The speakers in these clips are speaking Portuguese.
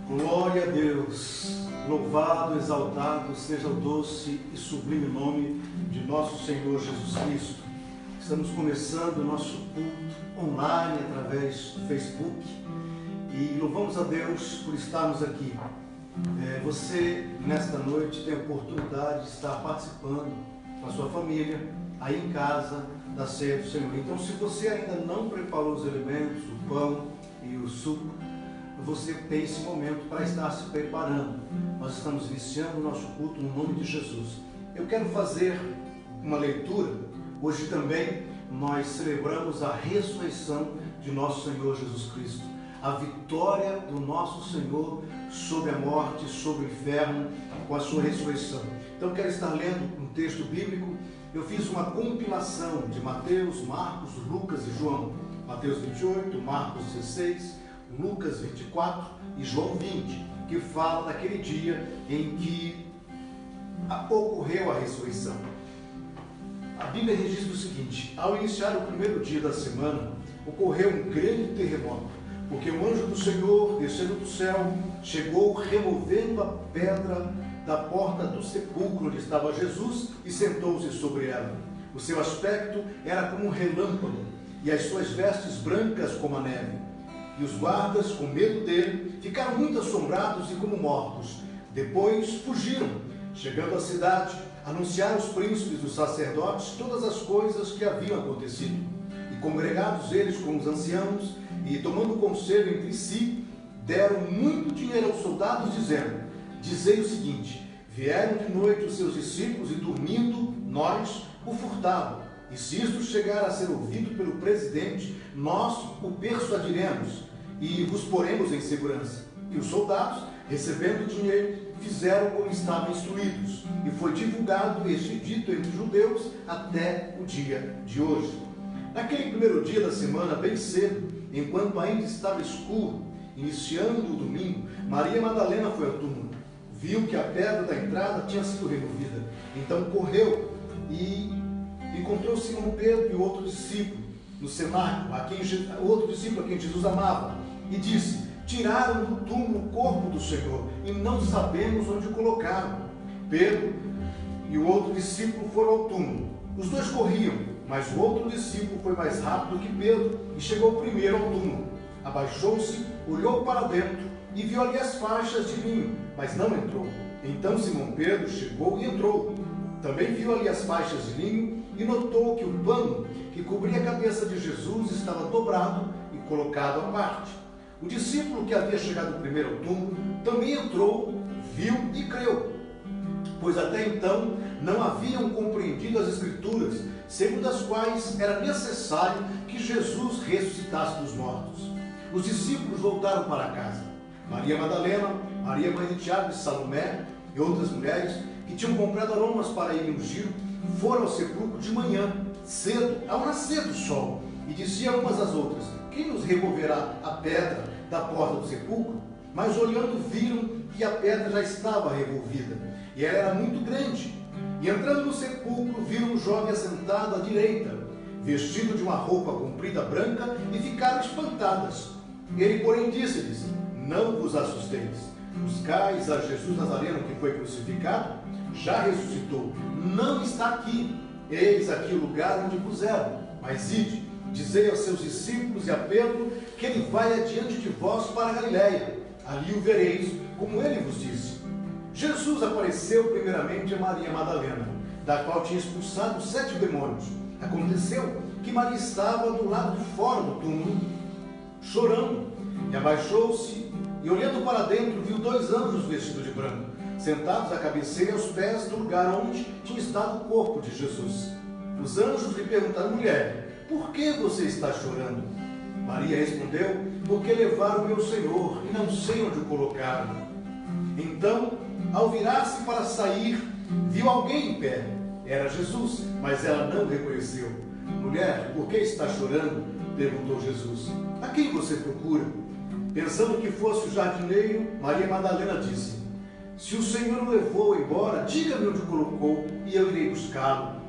Glória a Deus, louvado, exaltado seja o doce e sublime nome de nosso Senhor Jesus Cristo. Estamos começando o nosso culto online através do Facebook e louvamos a Deus por estarmos aqui. Você, nesta noite, tem a oportunidade de estar participando com a sua família, aí em casa, da ceia do Senhor. Então, se você ainda não preparou os elementos, o pão e o suco, você tem esse momento para estar se preparando. Nós estamos iniciando o nosso culto no nome de Jesus. Eu quero fazer uma leitura. Hoje também nós celebramos a ressurreição de nosso Senhor Jesus Cristo, a vitória do nosso Senhor sobre a morte, sobre o inferno, com a sua ressurreição. Então quero estar lendo um texto bíblico. Eu fiz uma compilação de Mateus, Marcos, Lucas e João. Mateus 28, Marcos 16, Lucas 24 e João 20, que fala daquele dia em que ocorreu a ressurreição. A Bíblia registra o seguinte: ao iniciar o primeiro dia da semana, ocorreu um grande terremoto, porque o anjo do Senhor, descendo do céu, chegou removendo a pedra da porta do sepulcro onde estava Jesus e sentou-se sobre ela. O seu aspecto era como um relâmpago e as suas vestes brancas como a neve. E os guardas, com medo dele, ficaram muito assombrados e como mortos. Depois fugiram. Chegando à cidade, anunciaram aos príncipes dos sacerdotes todas as coisas que haviam acontecido. E congregados eles com os anciãos, e tomando conselho entre si, deram muito dinheiro aos soldados, dizendo: dizei o seguinte: vieram de noite os seus discípulos e dormindo, nós o furtavam. E se isto chegar a ser ouvido pelo presidente, nós o persuadiremos e vos poremos em segurança. E os soldados, recebendo o dinheiro, fizeram como estavam instruídos. E foi divulgado este dito entre os judeus até o dia de hoje. Naquele primeiro dia da semana, bem cedo, enquanto ainda estava escuro, iniciando o domingo, Maria Madalena foi ao túmulo. Viu que a pedra da entrada tinha sido removida. Então correu e encontrou Simão Pedro e o outro discípulo no cenáculo, o outro discípulo a quem Jesus amava, e disse: tiraram do túmulo o corpo do Senhor e não sabemos onde o colocaram. Pedro e o outro discípulo foram ao túmulo. Os dois corriam, mas o outro discípulo foi mais rápido que Pedro e chegou primeiro ao túmulo. Abaixou-se, olhou para dentro e viu ali as faixas de linho, mas não entrou. Então Simão Pedro chegou e entrou. Também viu ali as faixas de linho e notou que o pano que cobria a cabeça de Jesus estava dobrado e colocado à parte. O discípulo que havia chegado primeiro ao túmulo também entrou, viu e creu, pois até então não haviam compreendido as Escrituras, segundo as quais era necessário que Jesus ressuscitasse dos mortos. Os discípulos voltaram para casa. Maria Madalena, Maria mãe de Tiago e Salomé e outras mulheres que tinham comprado aromas para irem ungir, foram ao sepulcro de manhã, cedo, ao nascer do sol, e diziam umas às outras: quem nos removerá a pedra da porta do sepulcro? Mas olhando viram que a pedra já estava revolvida, e ela era muito grande. E entrando no sepulcro viram um jovem assentado à direita, vestido de uma roupa comprida branca, e ficaram espantadas. Ele, porém, disse-lhes: não vos assusteis. Buscais a Jesus Nazareno, que foi crucificado? Já ressuscitou, não está aqui. Eis aqui o lugar onde puseram. Mas ide, dizei aos seus discípulos e a Pedro que ele vai adiante de vós para a Galiléia. Ali o vereis, como ele vos disse. Jesus apareceu primeiramente a Maria Madalena, da qual tinha expulsado 7 demônios. Aconteceu que Maria estava do lado de fora do túmulo, chorando, e abaixou-se e, olhando para dentro, viu 2 anjos vestidos de branco, sentados à cabeceira e aos pés do lugar onde tinha estado o corpo de Jesus. Os anjos lhe perguntaram: mulher, por que você está chorando? Maria respondeu: porque levaram o meu Senhor e não sei onde o colocaram. Então, ao virar-se para sair, viu alguém em pé. Era Jesus, mas ela não o reconheceu. Mulher, por que está chorando? Perguntou Jesus. A quem você procura? Pensando que fosse o jardineiro, Maria Madalena disse: se o Senhor o levou embora, diga-me onde o colocou e eu irei buscá-lo.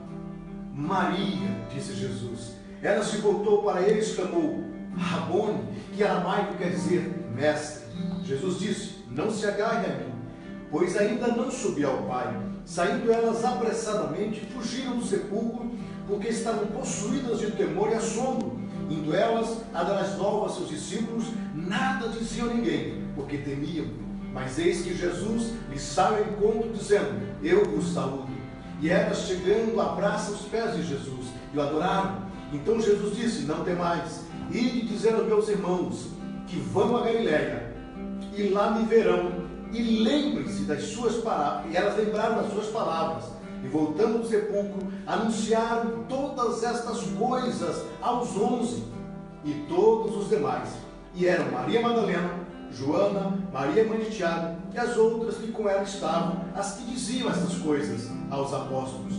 Maria, disse Jesus. Ela se voltou para ele e exclamou: Rabone, que em aramaico quer dizer mestre. Jesus disse: não se agarre a mim, pois ainda não subi ao Pai. Saindo elas apressadamente, fugiram do sepulcro, porque estavam possuídas de temor e assombro. Indo elas a dar as novas aos seus discípulos, nada diziam a ninguém, porque temiam. Mas eis que Jesus lhes sai ao encontro, dizendo: eu vos saúdo. E elas, chegando, abraçam os pés de Jesus e o adoraram. Então Jesus disse: não temais, ide dizer aos meus irmãos que vão a Galiléia, e lá me verão. E lembrem-se das suas palavras. E elas lembraram das suas palavras. E voltando do sepulcro, anunciaram todas estas coisas aos 11 e todos os demais. E eram Maria Madalena, Joana, Maria mãe de Tiago, e as outras que com ela estavam, as que diziam estas coisas aos apóstolos.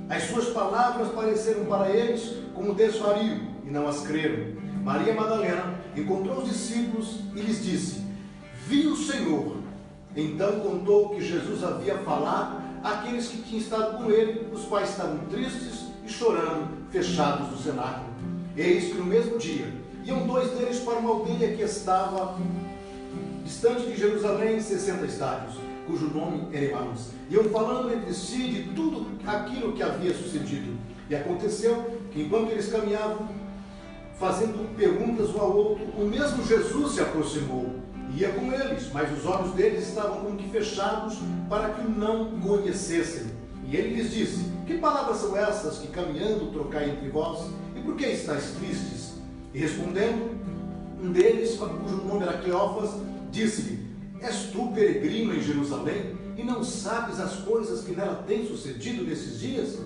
As suas palavras pareceram para eles como desvario, e não as creram. Maria Madalena encontrou os discípulos e lhes disse: vi o Senhor. Então contou o que Jesus havia falado àqueles que tinham estado com ele, os quais estavam tristes e chorando, fechados no cenáculo. Eis que no mesmo dia iam 2 deles para uma aldeia que estava distante de Jerusalém 60 estádios, cujo nome era Emaús. Iam falando entre si de tudo aquilo que havia sucedido. E aconteceu que enquanto eles caminhavam, fazendo perguntas um ao outro, o mesmo Jesus se aproximou. Ia com eles, mas os olhos deles estavam como que fechados para que o não conhecessem. E ele lhes disse: que palavras são essas que caminhando trocai entre vós? E por que estáis tristes? E respondendo, um deles, cujo nome era Cleófas, disse-lhe: és tu peregrino em Jerusalém e não sabes as coisas que nela têm sucedido nesses dias?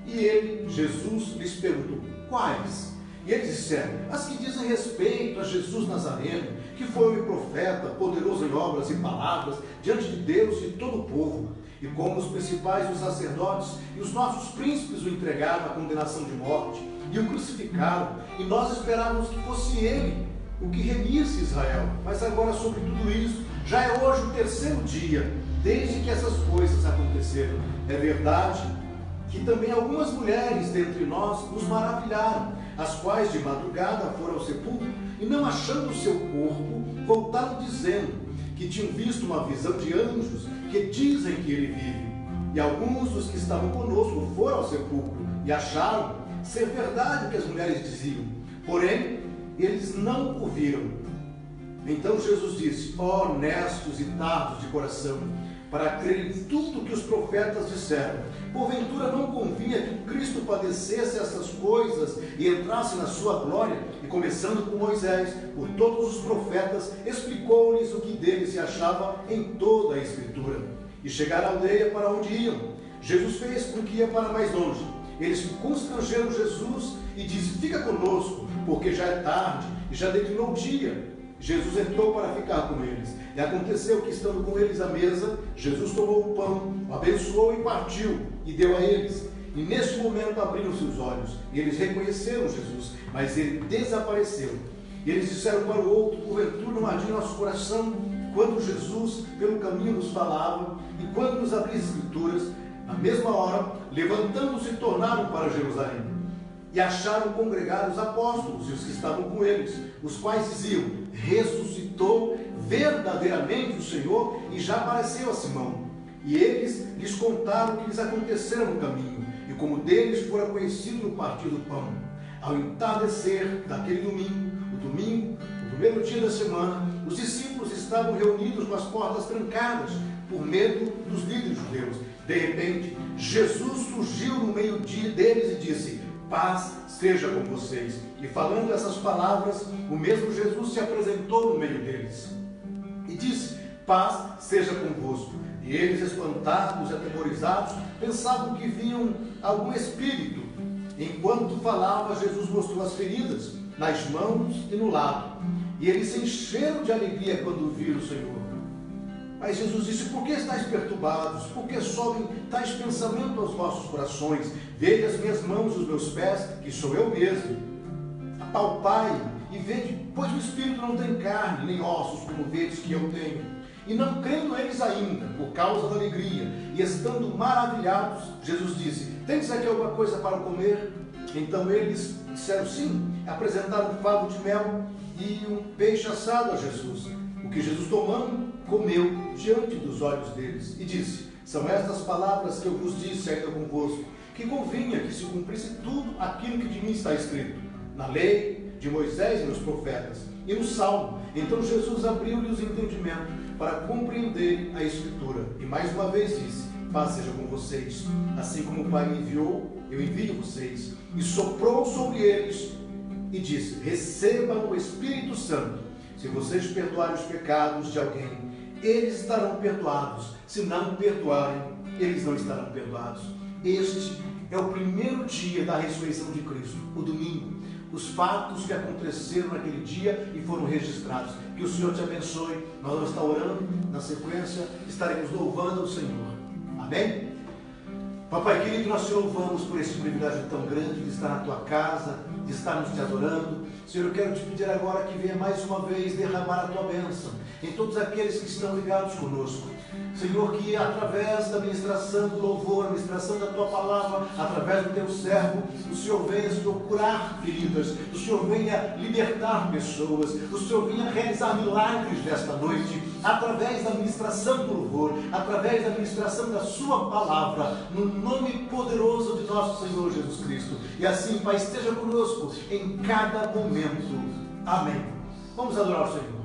E ele, Jesus, lhes perguntou: quais? E eles disseram: as que dizem respeito a Jesus Nazareno, que foi homem profeta, poderoso em obras e palavras, diante de Deus e de todo o povo. E como os principais dos sacerdotes e os nossos príncipes o entregaram à condenação de morte e o crucificaram, e nós esperávamos que fosse ele o que remisse Israel. Mas agora, sobre tudo isso, já é hoje o 3º dia, desde que essas coisas aconteceram. É verdade que também algumas mulheres dentre nós nos maravilharam, as quais de madrugada foram ao sepulcro e, não achando o seu corpo, voltaram dizendo que tinham visto uma visão de anjos que dizem que ele vive. E alguns dos que estavam conosco foram ao sepulcro e acharam ser verdade o que as mulheres diziam, porém eles não o viram. Então Jesus disse: ó honestos e tardos de coração, para crer em tudo que os profetas disseram, porventura não convinha que Cristo padecesse essas coisas e entrasse na sua glória? E começando com Moisés, por todos os profetas, explicou-lhes o que dele se achava em toda a Escritura. E chegaram à aldeia para onde iam. Jesus fez com que ia para mais longe. Eles constrangeram Jesus e disse: fica conosco, porque já é tarde e já declinou o dia. Jesus entrou para ficar com eles. E aconteceu que, estando com eles à mesa, Jesus tomou o pão, o abençoou e partiu, e deu a eles. E neste momento abriram-se os olhos, e eles reconheceram Jesus, mas ele desapareceu. E eles disseram para o outro: porventura não ardia nosso coração, quando Jesus pelo caminho nos falava, e quando nos abria as Escrituras? Na mesma hora, levantando-se, tornaram para Jerusalém. E acharam congregados os apóstolos e os que estavam com eles, os quais diziam: ressuscitou verdadeiramente o Senhor e já apareceu a Simão. E eles lhes contaram o que lhes aconteceu no caminho, e como deles fora conhecido no partir do pão. Ao entardecer daquele domingo, o primeiro dia da semana, os discípulos estavam reunidos com as portas trancadas, por medo dos líderes judeus. De repente, Jesus surgiu no meio deles e disse: paz seja com vocês. E falando essas palavras, o mesmo Jesus se apresentou no meio deles e disse: paz seja convosco. E eles, espantados e atemorizados, pensavam que viam algum espírito. Enquanto falava, Jesus mostrou as feridas nas mãos e no lado. E eles se encheram de alegria quando viram o Senhor. Mas Jesus disse: por que estáis perturbados? Por que sobem tais pensamentos aos vossos corações? Vede as minhas mãos e os meus pés, que sou eu mesmo. Apalpai e vede, pois o Espírito não tem carne, nem ossos, como vedes que eu tenho. E não crendo eles ainda, por causa da alegria, e estando maravilhados, Jesus disse: tendes aqui alguma coisa para comer? Então eles disseram sim, apresentaram um favo de mel e um peixe assado a Jesus. O que Jesus tomando, comeu diante dos olhos deles e disse: são estas palavras que eu vos disse ainda convosco, que convinha que se cumprisse tudo aquilo que de mim está escrito, na lei de Moisés e nos profetas, e no Salmo. Então Jesus abriu-lhes o entendimento para compreender a Escritura, e mais uma vez disse: paz seja com vocês, assim como o Pai me enviou, eu envio vocês. E soprou sobre eles e disse: recebam o Espírito Santo. Se vocês perdoarem os pecados de alguém, eles estarão perdoados. Se não perdoarem, eles não estarão perdoados. Este é o primeiro dia da ressurreição de Cristo, o domingo. Os fatos que aconteceram naquele dia e foram registrados. Que o Senhor te abençoe. Nós vamos estar orando, na sequência estaremos louvando o Senhor. Amém? Papai querido, nós te louvamos por esse privilégio tão grande de estar na tua casa, de estarmos te adorando. Senhor, eu quero te pedir agora que venha mais uma vez derramar a tua bênção em todos aqueles que estão ligados conosco. Senhor, que através da ministração do louvor, a ministração da tua palavra, através do teu servo, o Senhor venha, Senhor, curar feridas, o Senhor venha libertar pessoas, o Senhor venha realizar milagres nesta noite, através da ministração do louvor, através da ministração da sua palavra, no nome poderoso de nosso Senhor Jesus Cristo. E assim, Pai, esteja conosco em cada momento. Amém. Vamos adorar o Senhor.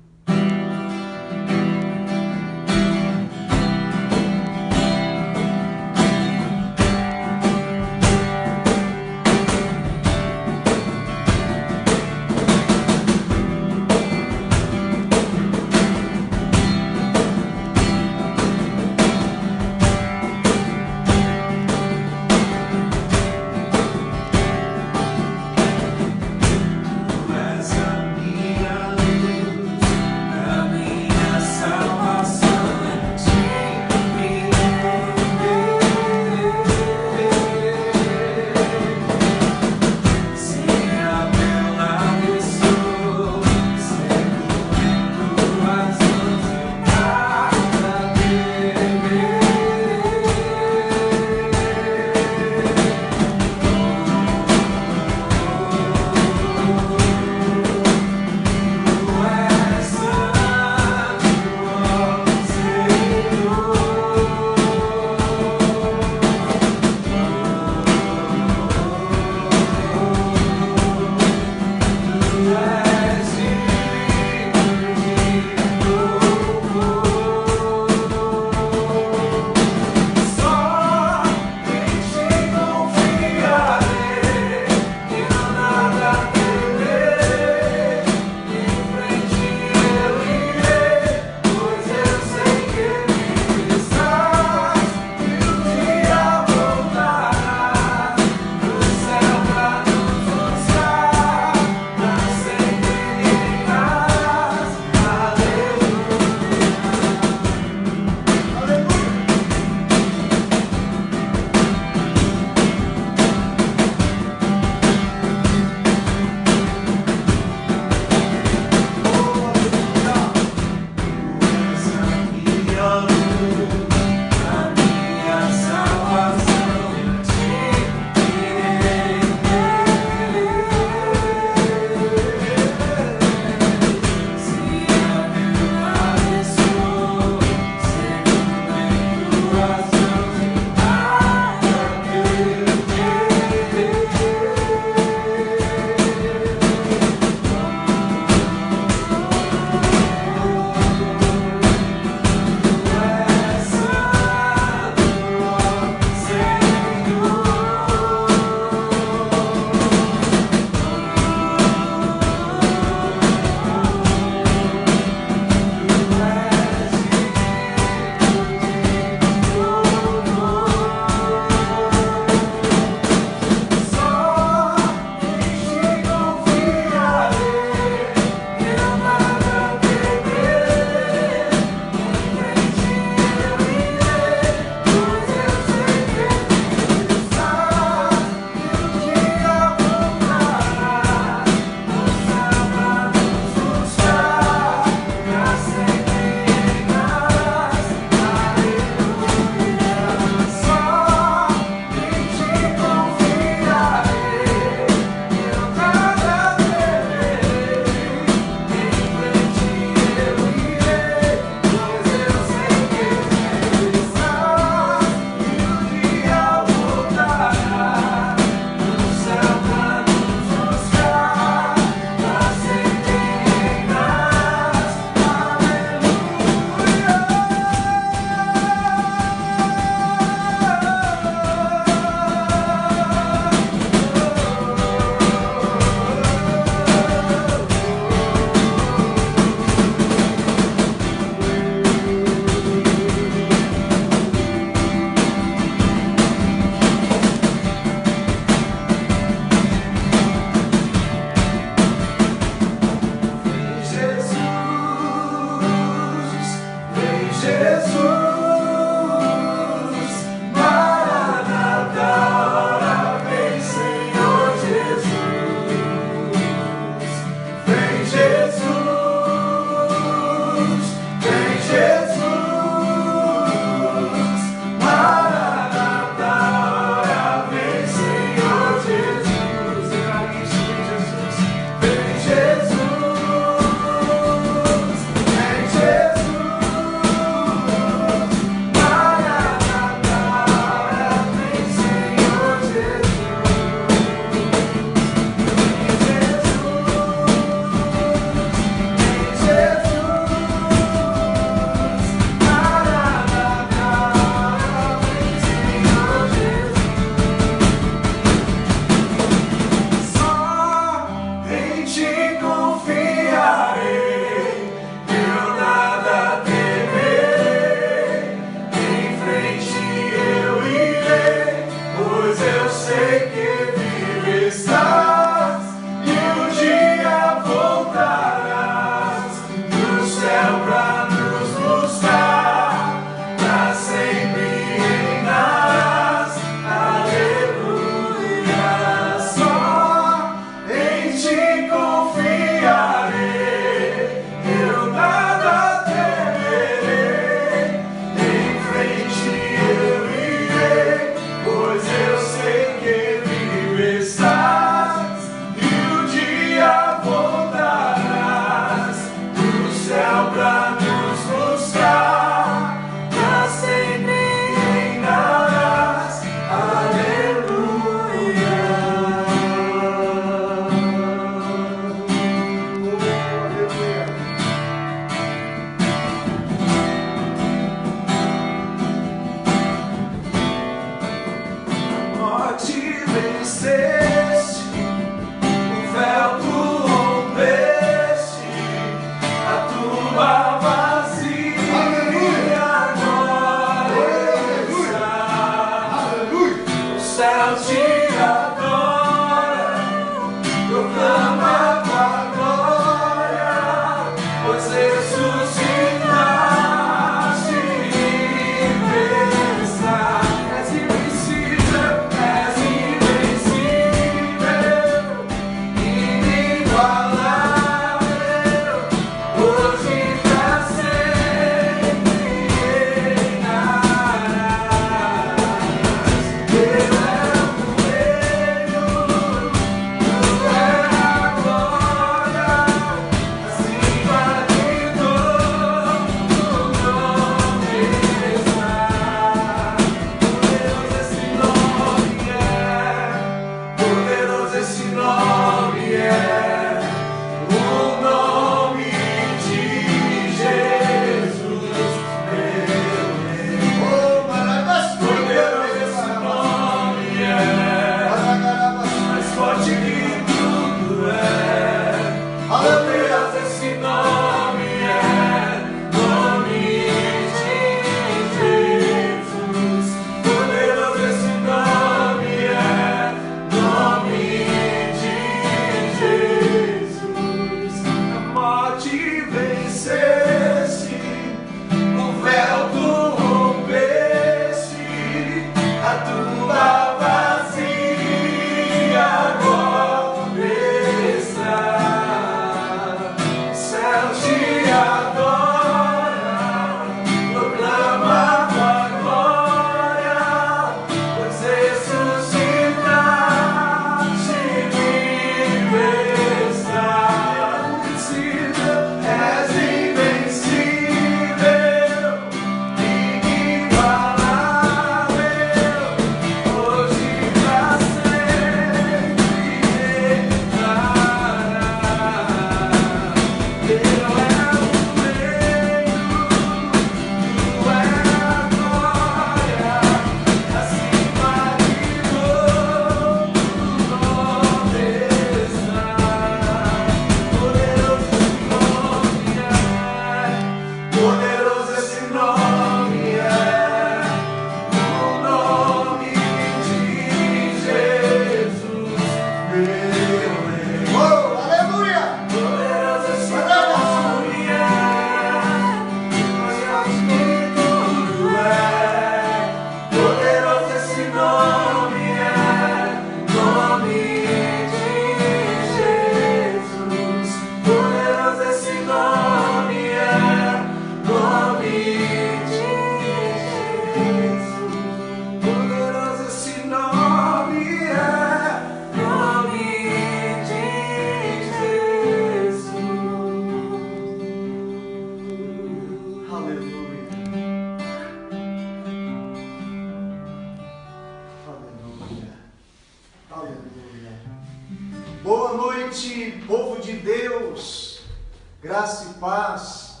Graça e paz,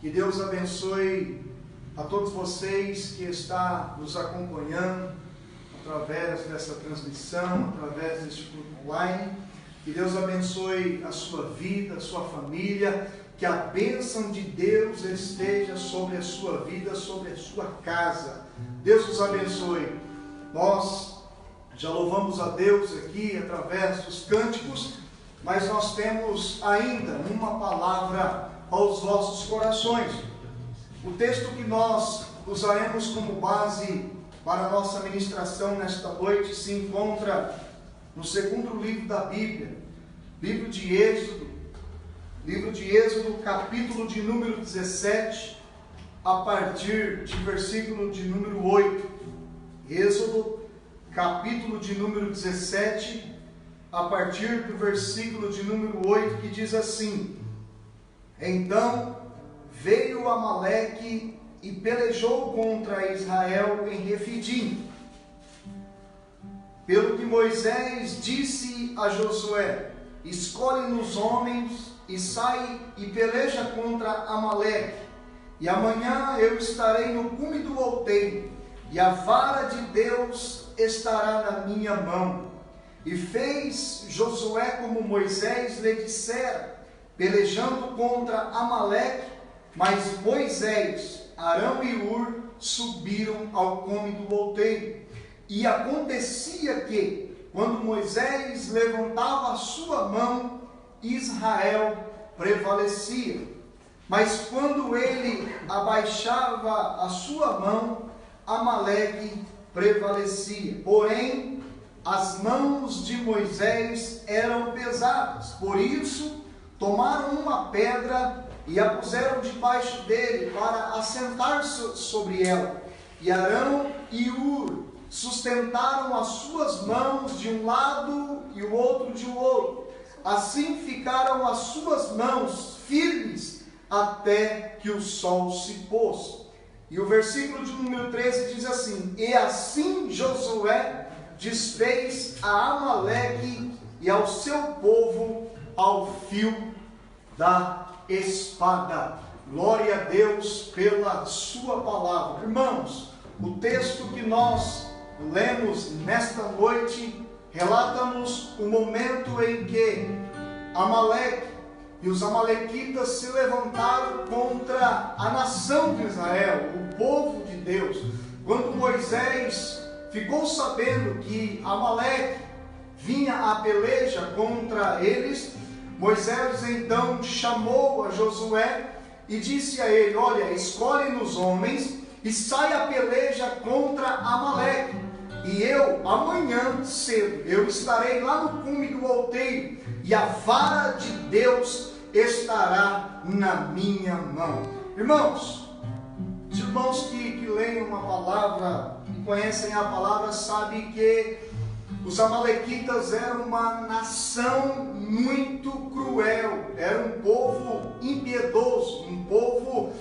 que Deus abençoe a todos vocês que estão nos acompanhando através dessa transmissão, através deste culto online. Que Deus abençoe a sua vida, a sua família, que a bênção de Deus esteja sobre a sua vida, sobre a sua casa. Deus os abençoe. Nós já louvamos a Deus aqui através dos cânticos, mas nós temos ainda uma palavra aos vossos corações. O texto que nós usaremos como base para a nossa ministração nesta noite se encontra no segundo livro da Bíblia, livro de Êxodo, capítulo de número 17, a partir de versículo de número 8. Êxodo, capítulo de número 17, a partir do versículo de número 8, que diz assim: Então veio Amaleque e pelejou contra Israel em Refidim. Pelo que Moisés disse a Josué: Escolhe-nos homens e sai e peleja contra Amaleque. E amanhã eu estarei no cume do outeiro, e a vara de Deus estará na minha mão. E fez Josué como Moisés lhe dissera, pelejando contra Amaleque, mas Moisés, Arão e Hur subiram ao cume do outeiro. E acontecia que, quando Moisés levantava a sua mão, Israel prevalecia. Mas quando ele abaixava a sua mão, Amaleque prevalecia. Porém, as mãos de Moisés eram pesadas. Por isso, tomaram uma pedra e a puseram debaixo dele para assentar-se sobre ela. E Arão e Hur sustentaram as suas mãos de um lado e o outro de outro. Assim ficaram as suas mãos firmes até que o sol se pôs. E o versículo de número 13 diz assim: E assim Josué desfez a Amaleque e ao seu povo ao fio da espada. Glória a Deus pela sua palavra. Irmãos, o texto que nós lemos nesta noite relata-nos o momento em que Amaleque e os amalequitas se levantaram contra a nação de Israel, o povo de Deus. Quando Moisés ficou sabendo que Amaleque vinha à peleja contra eles, Moisés então chamou a Josué e disse a ele: Olha, escolhe-nos homens e sai a peleja contra Amaleque. E eu, amanhã cedo, eu estarei lá no cume do outeiro, e a vara de Deus estará na minha mão. Irmãos, os irmãos que leem uma palavra e conhecem a palavra, sabem que os amalequitas eram uma nação muito cruel, era um povo impiedoso, um povo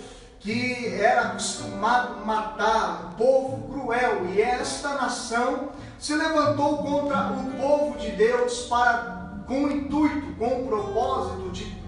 que era acostumado a matar, um povo cruel. E esta nação se levantou contra o povo de Deus com o intuito, com o propósito de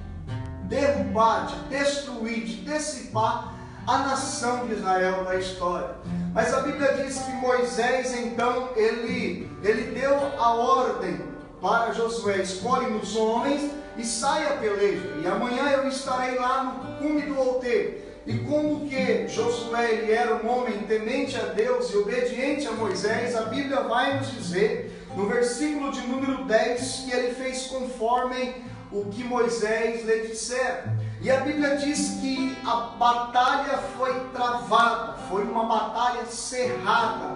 derrubar, de destruir, de dissipar a nação de Israel da história. Mas a Bíblia diz que Moisés então ele deu a ordem para Josué: escolhe-nos homens e sai a peleja, e amanhã eu estarei lá no cume do outeiro. E como que Josué ele era um homem temente a Deus e obediente a Moisés, a Bíblia vai nos dizer, no versículo de número 10, que ele fez conforme o que Moisés lhe dissera. E a Bíblia diz que a batalha foi travada, foi uma batalha cerrada.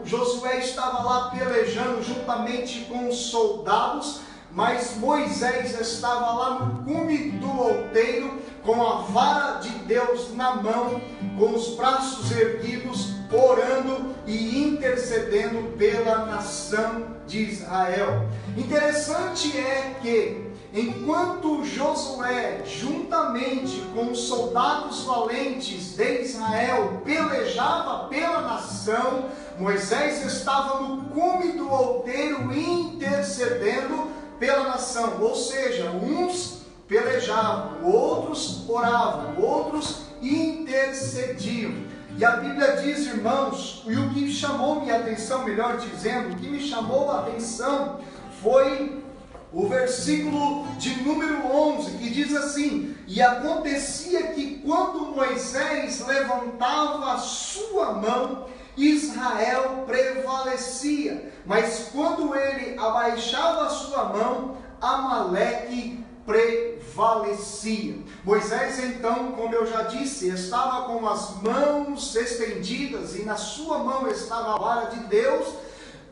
Josué estava lá pelejando juntamente com os soldados, mas Moisés estava lá no cume do outeiro, com a vara de Deus na mão, com os braços erguidos, orando e intercedendo pela nação de Israel. Interessante é que, enquanto Josué, juntamente com os soldados valentes de Israel, pelejava pela nação, Moisés estava no cume do outeiro intercedendo pela nação. Ou seja, uns pelejando pelejavam, outros oravam, outros intercediam. E a Bíblia diz, irmãos, e o que chamou minha atenção, melhor dizendo, o que me chamou a atenção foi o versículo de número 11, que diz assim: e acontecia que quando Moisés levantava a sua mão, Israel prevalecia, mas quando ele abaixava a sua mão, Amaleque prevalecia. Moisés então, como eu já disse, estava com as mãos estendidas, e na sua mão estava a vara de Deus,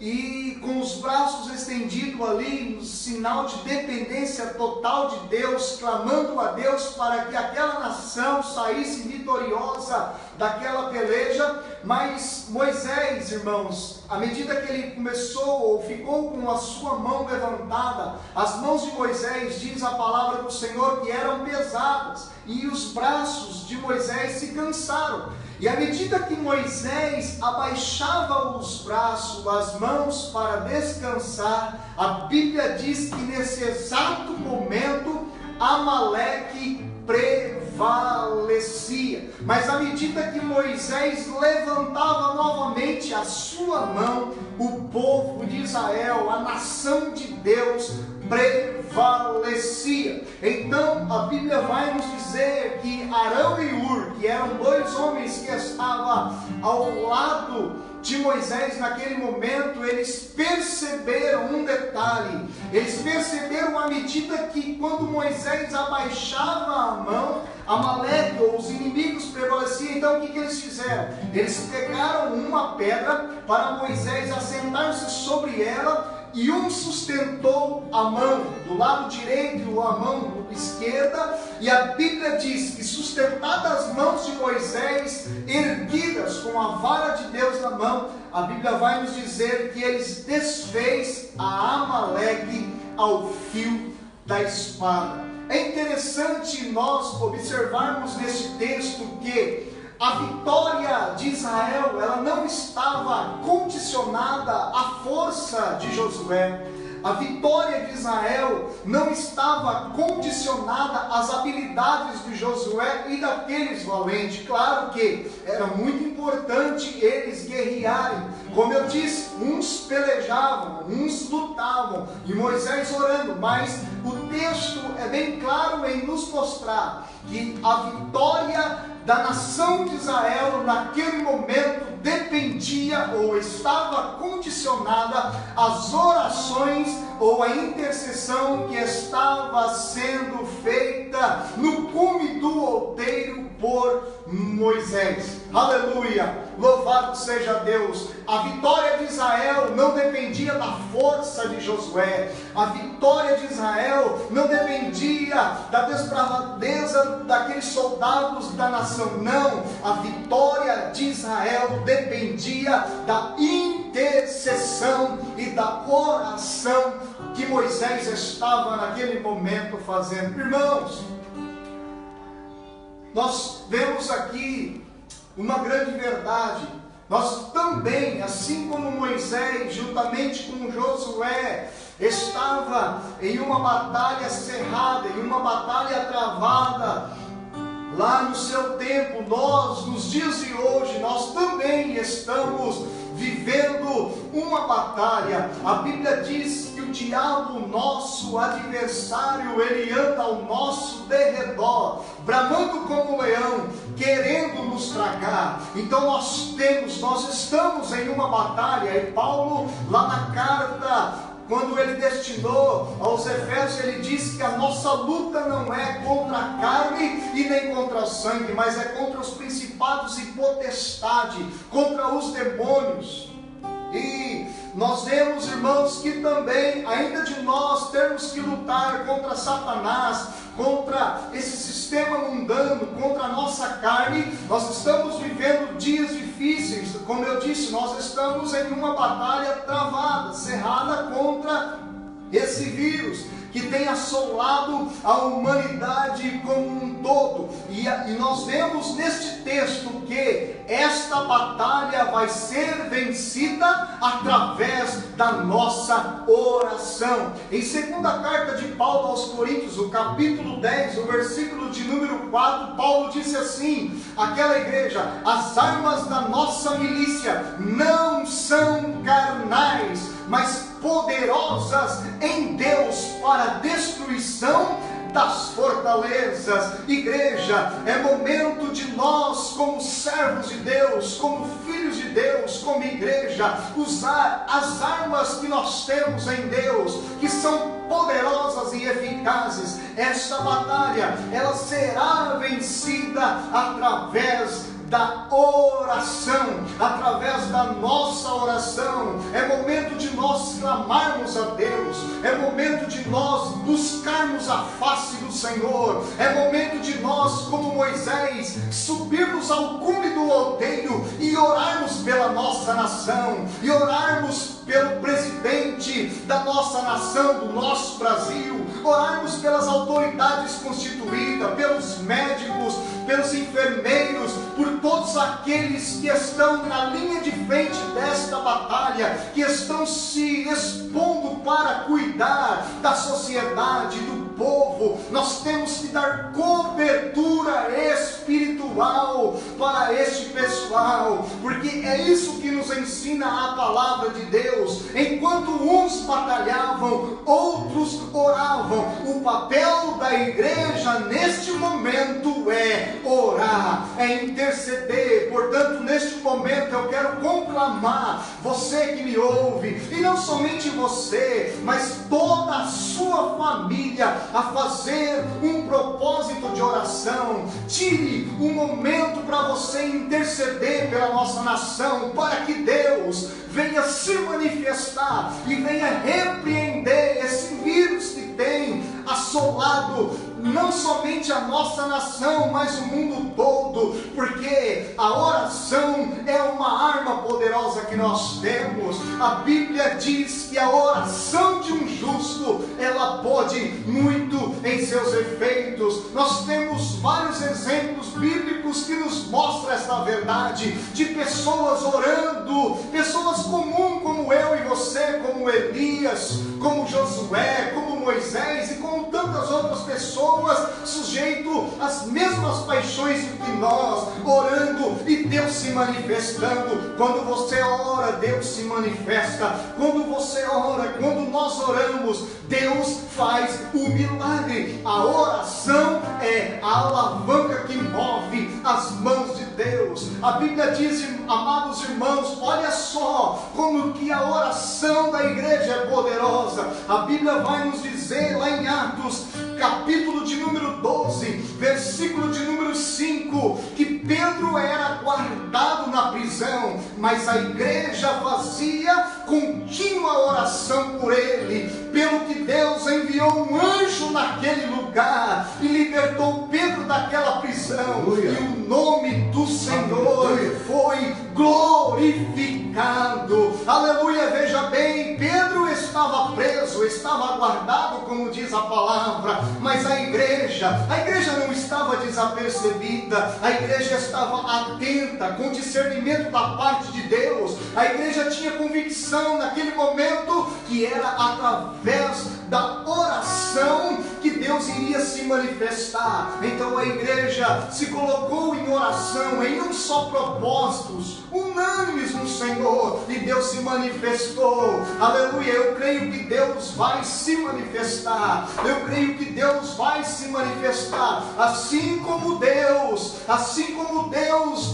e com os braços estendidos ali, no sinal de dependência total de Deus, clamando a Deus para que aquela nação saísse vitoriosa daquela peleja. Mas Moisés, irmãos, à medida que ele começou ou ficou com a sua mão levantada, as mãos de Moisés, diz a palavra do Senhor, que eram pesadas, e os braços de Moisés se cansaram. E à medida que Moisés abaixava os braços, as mãos para descansar, a Bíblia diz que nesse exato momento Amaleque prevalecia. Mas à medida que Moisés levantava novamente a sua mão, o povo de Israel, a nação de Deus, prevalecia. Então a Bíblia vai nos dizer que Arão e Hur, que eram dois homens que estavam ao lado de Moisés naquele momento, eles perceberam um detalhe. Eles perceberam à medida que quando Moisés abaixava a mão, Amaleque ou os inimigos prevaleciam. Então o que eles fizeram? Eles pegaram uma pedra para Moisés assentar-se sobre ela, e um sustentou a mão do lado direito e a mão esquerda, e a Bíblia diz que sustentadas as mãos de Moisés, erguidas com a vara de Deus na mão, a Bíblia vai nos dizer que eles desfez a Amaleque ao fio da espada. É interessante nós observarmos nesse texto que a vitória de Israel, ela não estava condicionada à força de Josué. A vitória de Israel não estava condicionada às habilidades de Josué e daqueles valentes. Claro que era muito importante eles guerrearem. Como eu disse, uns pelejavam, uns lutavam, e Moisés orando, mas o texto é bem claro em nos mostrar que a vitória da nação de Israel naquele momento dependia ou estava condicionada às orações ou à intercessão que estava sendo feita no cume do outeiro por Moisés. Aleluia! Louvado seja Deus! A vitória de Israel não dependia da força de Josué. A vitória de Israel não dependia da desbravadeza daqueles soldados da nação. Não! A vitória de Israel dependia da intercessão e da oração que Moisés estava naquele momento fazendo. Irmãos, nós vemos aqui uma grande verdade. Nós também, assim como Moisés, juntamente com Josué, estava em uma batalha cerrada, em uma batalha travada, lá no seu tempo, nós, nos dias de hoje, nós também estamos vivendo uma batalha. A Bíblia diz que o diabo, nosso adversário, ele anda ao nosso derredor, bramando como um leão, querendo nos tragar. Então nós estamos em uma batalha. E Paulo, lá na carta, quando ele destinou aos Efésios, ele disse que a nossa luta não é contra a carne e nem contra o sangue, mas é contra os principados e potestades, contra os demônios. E nós vemos, irmãos, que também, ainda de nós termos que lutar contra Satanás, contra esse sistema mundano, contra a nossa carne, nós estamos vivendo dias difíceis. Como eu disse, nós estamos em uma batalha travada, cerrada contra esse vírus que tem assolado a humanidade como um todo. E nós vemos neste texto que esta batalha vai ser vencida através da nossa oração. Em segunda carta de Paulo aos Coríntios, o capítulo 10, o versículo de número 4, Paulo disse assim, aquela igreja: as armas da nossa milícia não são carnais, mas poderosas em Deus para a destruição das fortalezas. Igreja, é momento de nós, como servos de Deus, como filhos de Deus, como igreja, usar as armas que nós temos em Deus, que são poderosas e eficazes. Esta batalha, ela será vencida através da oração, através da nossa oração. É momento de nós clamarmos a Deus, é momento de nós buscarmos a face do Senhor, é momento de nós, como Moisés, subirmos ao cume do outeiro e orarmos pela nossa nação, e orarmos pelo presidente da nossa nação, do nosso Brasil, orarmos pelas autoridades constituídas, pelos médicos, pelos enfermeiros, por todos aqueles que estão na linha de frente desta batalha, que estão se expondo para cuidar da sociedade, do povo. Nós temos que dar cobertura espiritual para este pessoal, porque é isso que nos ensina a palavra de Deus. Enquanto uns batalhavam, outros oravam. O papel da igreja neste momento é orar, é interceder. Portanto, neste momento eu quero conclamar você que me ouve, e não somente você, mas toda a sua família, a fazer um propósito de oração. Tire um momento para você interceder pela nossa nação, para que Deus venha se manifestar e venha repreender esse vírus que tem assolado não somente a nossa nação, mas o mundo todo, porque a oração é uma arma poderosa que nós temos. A Bíblia diz que a oração de um justo, ela pode muito em seus efeitos. Nós temos vários exemplos bíblicos que nos mostram esta verdade, de pessoas orando, pessoas comuns como eu e você, como Elias, como Josué, como Moisés e como tantas outras pessoas, sujeito às mesmas paixões que nós, orando e Deus se manifestando. Quando você ora, Deus se manifesta. Quando você ora, quando nós oramos, Deus faz o milagre. A oração é a alavanca que move as mãos de Deus. A Bíblia diz, amados irmãos, olha só como que a oração da igreja é poderosa. A Bíblia vai nos dizer lá em Atos, capítulo de número 12, versículo de número 5, que Pedro era guardado na prisão, mas a igreja fazia contínua oração por ele, pelo que Deus enviou um anjo naquele lugar e libertou Pedro daquela prisão. Aleluia. E o nome do Senhor Aleluia. Foi glorificado. Aleluia. Veja bem, Pedro estava preso, estava guardado, como diz a palavra, mas a igreja não estava desapercebida. A igreja estava atenta, com discernimento da parte de Deus. A igreja tinha convicção naquele momento que era através da oração que Deus iria se manifestar. Então a igreja se colocou em oração, em um só propósitos, unânimes no Senhor, e Deus se manifestou. Aleluia. Eu creio que Deus vai se manifestar. Eu creio que Deus vai se manifestar, assim como Deus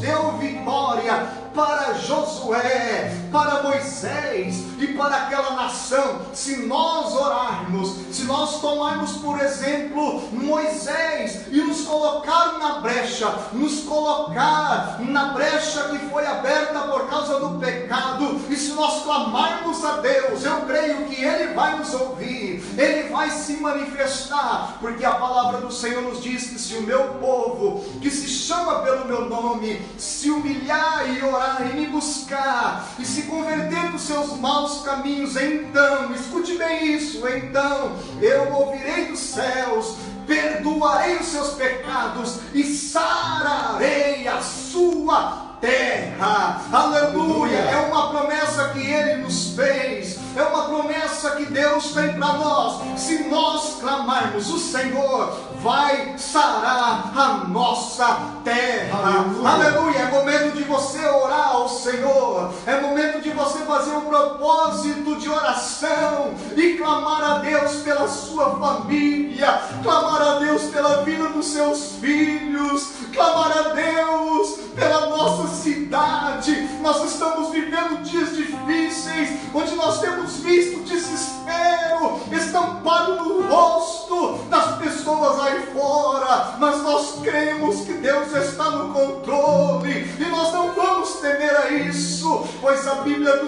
deu vitória para Josué, para Moisés e para aquela nação. Se nós orarmos, se nós tomarmos por exemplo Moisés e nos colocar na brecha, nos colocar na brecha que foi aberta por causa do pecado. E se nós clamarmos a Deus, eu creio que Ele vai nos ouvir, Ele vai se manifestar, porque a palavra do Senhor nos diz que se o meu povo, que se chama pelo meu nome, se humilhar e orar e me buscar, e se converter dos seus maus caminhos, então, escute bem isso, então eu ouvirei dos céus, perdoarei os seus pecados e sararei a sua terra. Aleluia! É uma promessa que Ele nos fez, é uma promessa que Deus tem para nós. Se nós clamarmos, o Senhor vai sarar a nossa terra. Aleluia! É momento de você orar ao Senhor, é momento de você fazer um propósito de oração e clamar a Deus pela sua família, clamar a Deus pela vida dos seus filhos, clamar a Deus pela nossa cidade. Nós estamos vivendo dias difíceis, onde nós temos visto desespero estampado no rosto das pessoas aí fora, mas nós cremos que Deus está no controle e nós não vamos temer a isso, pois a Bíblia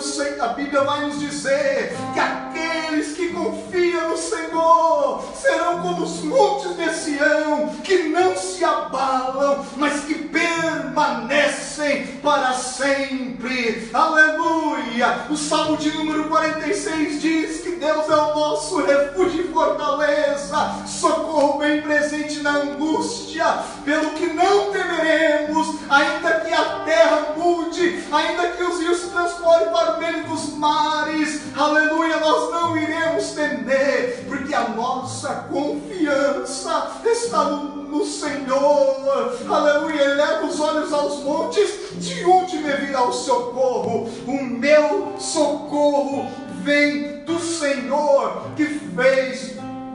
vai nos dizer que aqueles que confiam no Senhor serão como os montes de Sião, que não se abalam, mas que permanecem para sempre. Aleluia! O Salmo de número 46 diz que Deus é o nosso refúgio e fortaleza, socorro bem presente na angústia, pelo que não temeremos, ainda que a terra mude, ainda que os rios se transformem para o meio dos mares. Aleluia! Nós não iremos temer, porque a nossa confiança está no Senhor. Aleluia! Eleva os olhos aos montes, de onde me virá o socorro? O meu socorro vem do Senhor, que fez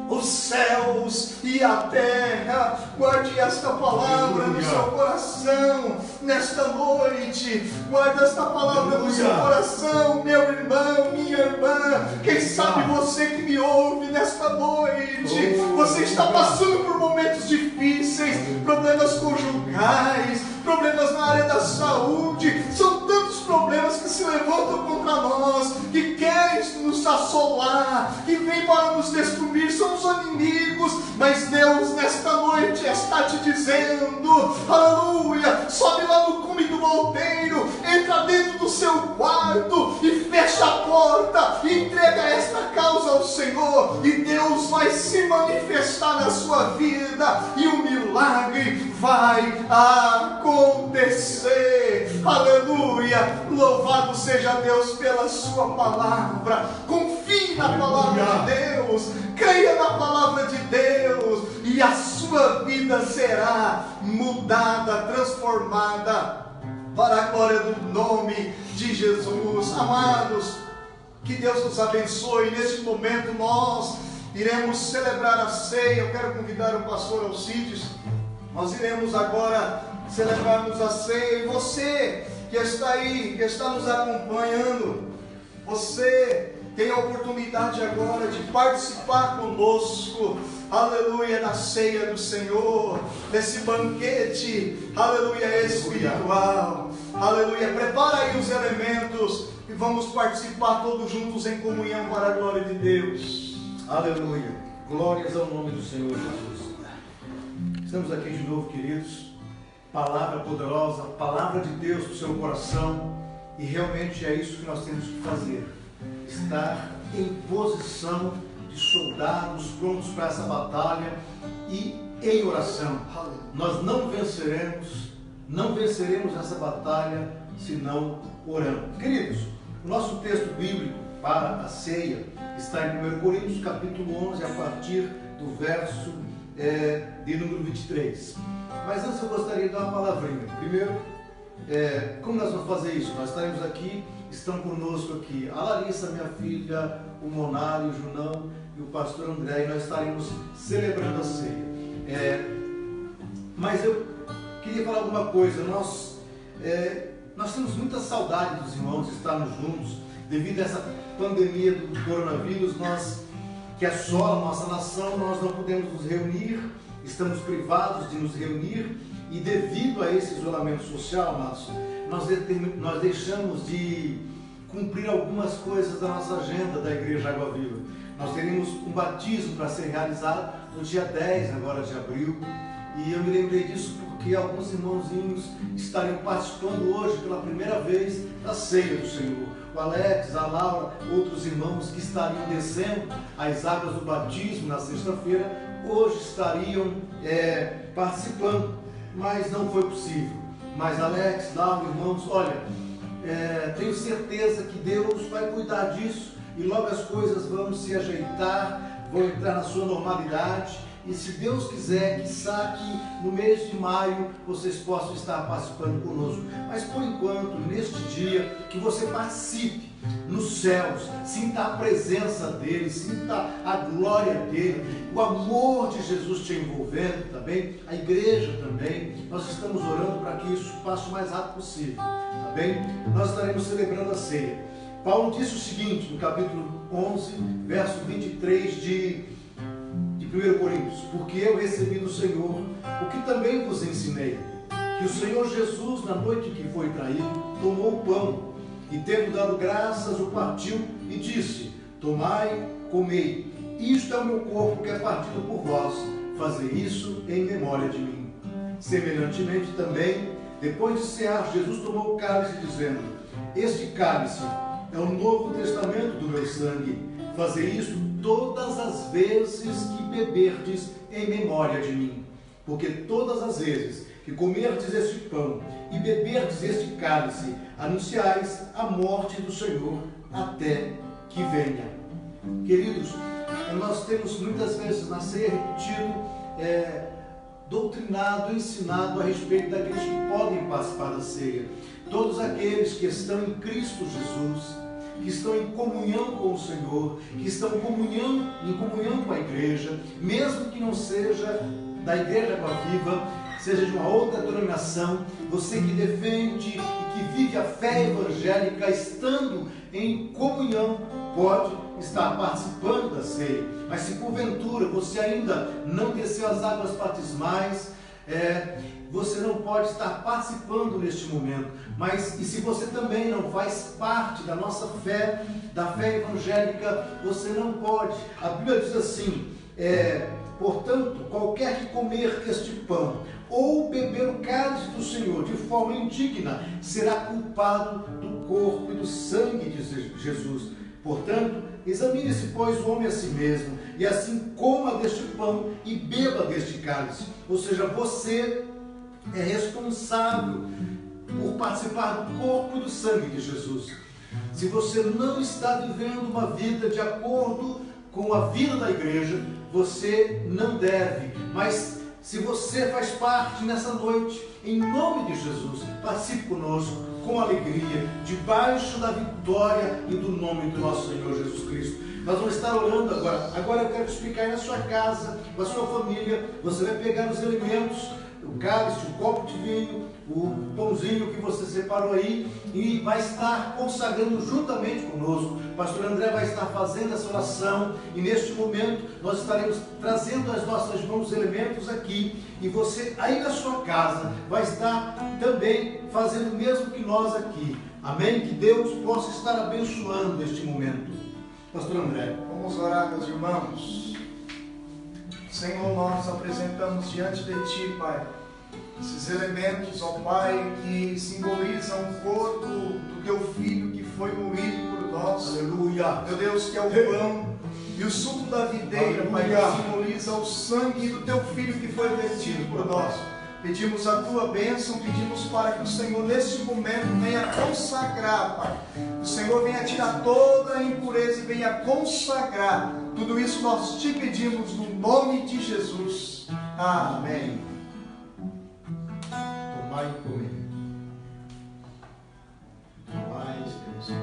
os céus e a terra. Guarde esta palavra no seu coração nesta noite. Guarde esta palavra no seu coração, meu irmão, minha irmã. Quem sabe você que me ouve nesta noite, você está passando por momentos difíceis, problemas conjugais, problemas na área da saúde. São tantos problemas que se levantam contra nós, que querem nos assolar, que vêm para nos destruir. São os inimigos, mas Deus nesta noite está te dizendo, aleluia, sobe lá no cume do outeiro, entra dentro do seu quarto e fecha a porta, e entrega esta causa ao Senhor, e Deus vai se manifestar na sua vida, e o milagre vai acontecer. Aleluia! Louvado seja Deus pela sua palavra. Confie na palavra de Deus, creia na palavra de Deus, e a sua vida será mudada, transformada para a glória do nome de Jesus. Amados, que Deus nos abençoe. Neste momento nós iremos celebrar a ceia. Eu quero convidar o pastor Alcides. Nós iremos agora celebrarmos a ceia. E você que está aí, que está nos acompanhando, você tem a oportunidade agora de participar conosco, aleluia, da ceia do Senhor, desse banquete, aleluia, espiritual, aleluia. Prepara aí os elementos e vamos participar todos juntos em comunhão para a glória de Deus. Aleluia, glórias ao nome do Senhor Jesus. Estamos aqui de novo, queridos. Palavra poderosa, palavra de Deus para o seu coração, e realmente é isso que nós temos que fazer: estar em posição de soldados prontos para essa batalha e em oração. Nós não venceremos essa batalha se não oramos. Queridos, o nosso texto bíblico para a ceia está em 1 Coríntios capítulo 11, a partir do verso de número 23. Mas antes eu gostaria de dar uma palavrinha. Primeiro, como nós vamos fazer isso? Nós estaremos aqui, estão conosco aqui a Larissa, minha filha, o Monário, o Junão e o pastor André, e nós estaremos celebrando a ceia. Mas eu queria falar alguma coisa. Nós temos muita saudade dos irmãos de estarmos juntos, devido a essa pandemia do coronavírus, que assola a nossa nação. Nós não podemos nos reunir, estamos privados de nos reunir e devido a esse isolamento social, amados, nós deixamos de cumprir algumas coisas da nossa agenda da Igreja Água Viva. Nós teremos um batismo para ser realizado no dia 10 agora de abril, e eu me lembrei disso porque alguns irmãozinhos estariam participando hoje pela primeira vez da ceia do Senhor. O Alex, a Laura, outros irmãos que estariam descendo as águas do batismo na sexta-feira, hoje estariam participando, mas não foi possível. Mas Alex, Laura, irmãos, olha, tenho certeza que Deus vai cuidar disso e logo as coisas vão se ajeitar, vão entrar na sua normalidade. E se Deus quiser, quiçá que no mês de maio vocês possam estar participando conosco. Mas por enquanto, neste dia, que você participe nos céus, sinta a presença dele, sinta a glória dele, o amor de Jesus te envolvendo, tá bem? A igreja também. Nós estamos orando para que isso passe o mais rápido possível, tá bem? Nós estaremos celebrando a ceia. Paulo disse o seguinte, no capítulo 11, verso 23 de 1 Coríntios: porque eu recebi do Senhor o que também vos ensinei, que o Senhor Jesus, na noite que foi traído, tomou o pão e, tendo dado graças, o partiu e disse: tomai, comei, isto é o meu corpo que é partido por vós, fazei isso em memória de mim. Semelhantemente também, depois de cear, Jesus tomou o cálice, dizendo: este cálice é o novo testamento do meu sangue, fazei isto todas as vezes que beberdes em memória de mim. Porque todas as vezes que comerdes este pão e beberdes este cálice, anunciais a morte do Senhor até que venha. Queridos, nós temos muitas vezes na ceia repetido, doutrinado, ensinado a respeito daqueles que podem participar da ceia. Todos aqueles que estão em Cristo Jesus, que estão em comunhão com o Senhor, que estão em comunhão com a igreja, mesmo que não seja da Igreja Água Viva, seja de uma outra denominação, você que defende e que vive a fé evangélica estando em comunhão, pode estar participando da ceia. Mas se porventura você ainda não desceu as águas batismais, você não pode estar participando neste momento. Mas e se você também não faz parte da nossa fé, da fé evangélica, você não pode. A Bíblia diz assim: portanto, qualquer que comer este pão ou beber o cálice do Senhor de forma indigna será culpado do corpo e do sangue de Jesus. Portanto, examine-se, pois, o homem a si mesmo, e assim coma deste pão e beba deste cálice. Ou seja, você é responsável por participar do corpo e do sangue de Jesus. Se você não está vivendo uma vida de acordo com a vida da igreja, você não deve. Mas se você faz parte nessa noite, em nome de Jesus, participe conosco com alegria, debaixo da vitória e do nome do nosso Senhor Jesus Cristo. Nós vamos estar orando agora. Agora eu quero te explicar aí na sua casa, com a sua família. Você vai pegar os elementos, o cálice, o copo de vinho, o pãozinho que você separou aí, e vai estar consagrando juntamente conosco. O pastor André vai estar fazendo essa oração, e neste momento nós estaremos trazendo as nossas mãos os elementos aqui, e você aí na sua casa vai estar também fazendo o mesmo que nós aqui. Amém? Que Deus possa estar abençoando este momento. Pastor André. Vamos orar, meus irmãos. Senhor, nós apresentamos diante de Ti, Pai, esses elementos, ó Pai, que simbolizam o corpo do Teu Filho que foi moído por nós. Aleluia. Meu Deus, que é o pão e o suco da videira, Pai, que simboliza o sangue do Teu Filho que foi vertido por nós. Pedimos a Tua bênção, pedimos para que o Senhor neste momento venha consagrar, Pai. O Senhor venha tirar toda a impureza e venha consagrar. Tudo isso nós te pedimos no nome de Jesus. Amém. Tomai e comei. Tomai e comei.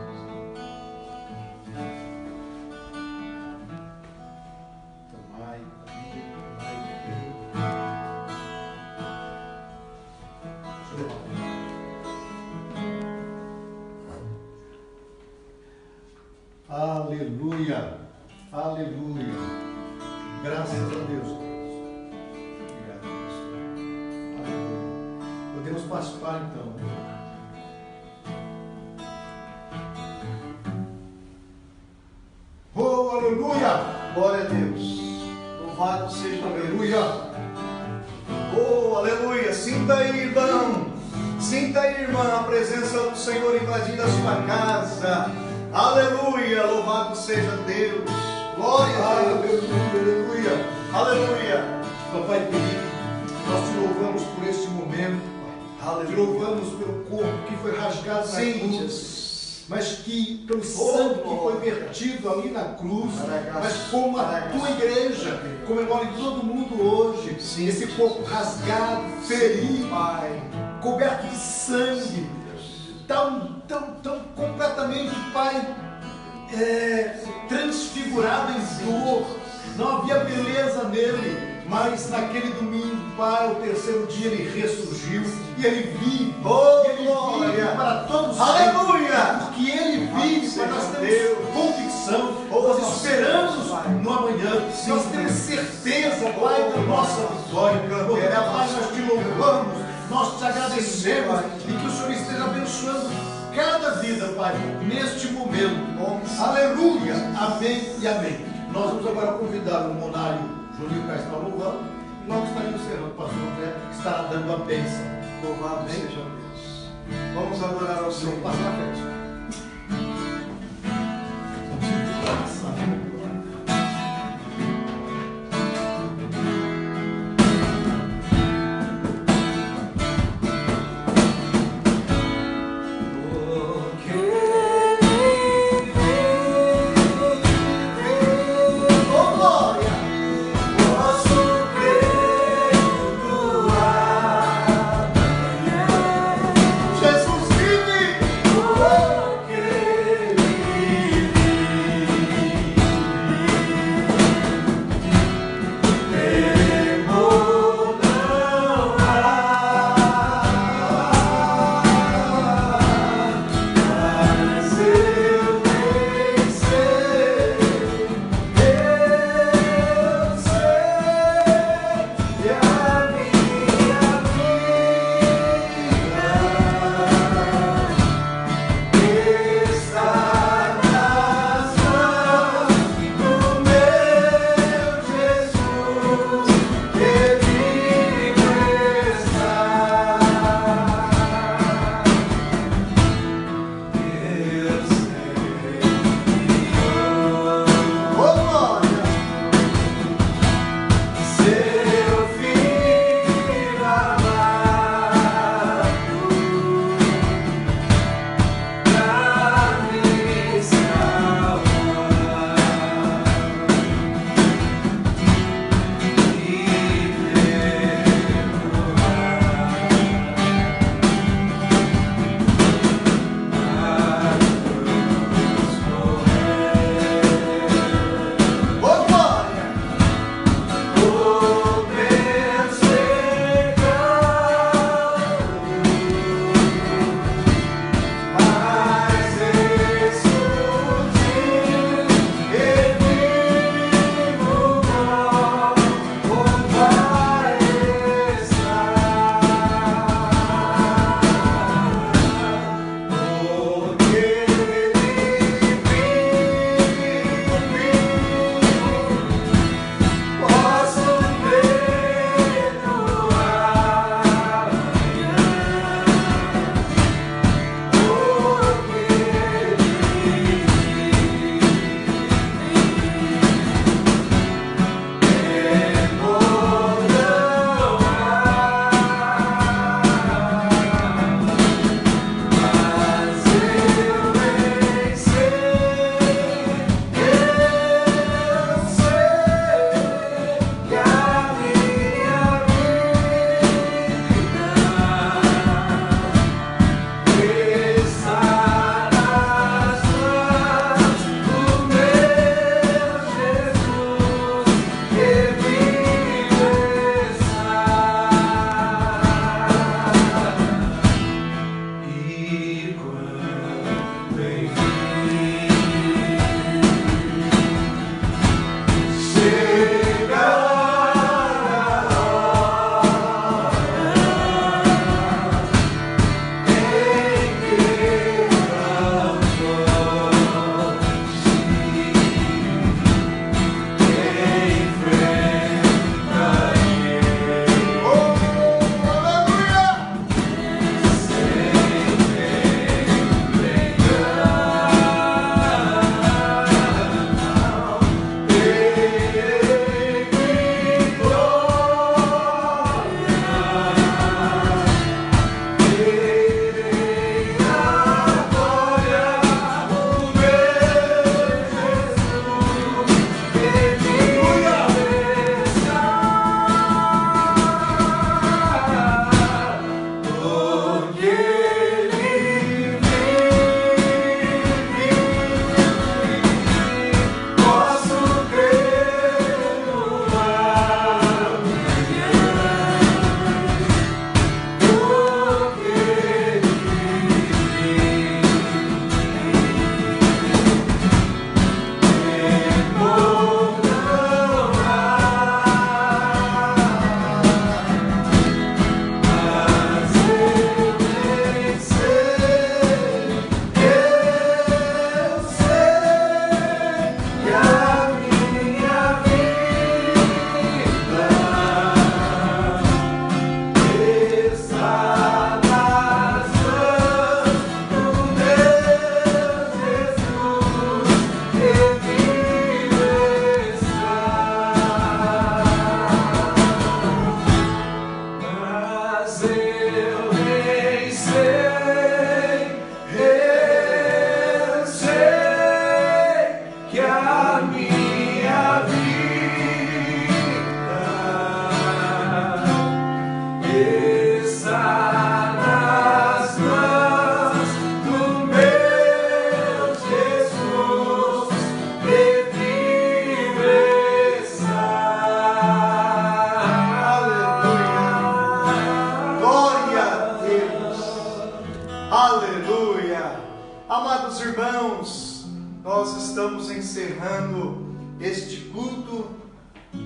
Tomai e comei. Aleluia, aleluia, graças a Deus. afastar então. Oh, aleluia! Glória a Deus. Louvado seja Deus. Aleluia! Oh, aleluia. Sinta aí, irmão. Sinta aí, irmã, a presença do Senhor invadindo a sua casa. Aleluia. Louvado seja Deus. Glória a Deus. Aleluia! Aleluia. Papai querido, nós te louvamos por este momento, Pai. Te louvamos pelo corpo que foi rasgado na Sim, cruz, Jesus. mas que pelo sangue que foi vertido ali na cruz, mas como a tua igreja comemora em todo mundo hoje, Sim, esse corpo rasgado, ferido, Pai. coberto de sangue, tão completamente, Pai, transfigurado em dor, não havia beleza nele, mas naquele domingo, Pai, o terceiro dia ele ressurgiu e ele vive, Oh, e ele glória. vive para todos Aleluia. porque ele vive, Pai, nós Seja temos Deus. convicção, Oh, nós nós esperamos temos, Pai. no amanhã, nós temos certeza, Pai, da nossa vitória, porque, Pai, nós te louvamos, nós te agradecemos e que o Senhor esteja abençoando cada vida, Pai, neste momento. Aleluia, amém e amém. Nós vamos agora convidar o Monário Juninho para estar louvando e logo estaremos encerrando. O pastor André estará dando a bênção. Louvado seja Deus. Vamos adorar ao Senhor. Passa na frente. Oh, glória. Posso crer no amanhã. Jesus vive. Amados irmãos, nós estamos encerrando este culto.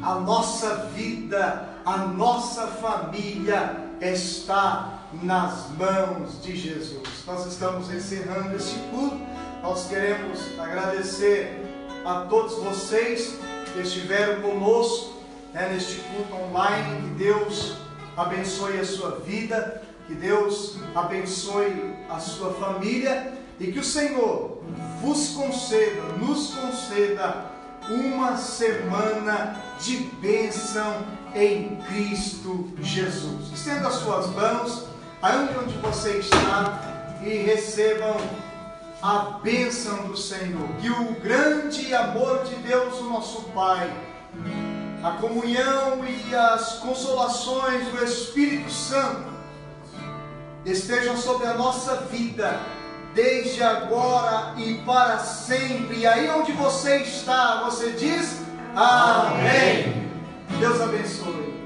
A nossa vida, a nossa família está nas mãos de Jesus. Nós estamos encerrando este culto. Nós queremos agradecer a todos vocês que estiveram conosco neste culto online. Que Deus abençoe a sua vida, que Deus abençoe a sua família e que o Senhor vos conceda, nos conceda uma semana de bênção em Cristo Jesus. Estenda as suas mãos aonde você está e recebam a bênção do Senhor. Que o grande amor de Deus, o nosso Pai, a comunhão e as consolações do Espírito Santo estejam sobre a nossa vida, desde agora e para sempre. E aí onde você está, você diz amém. Deus abençoe.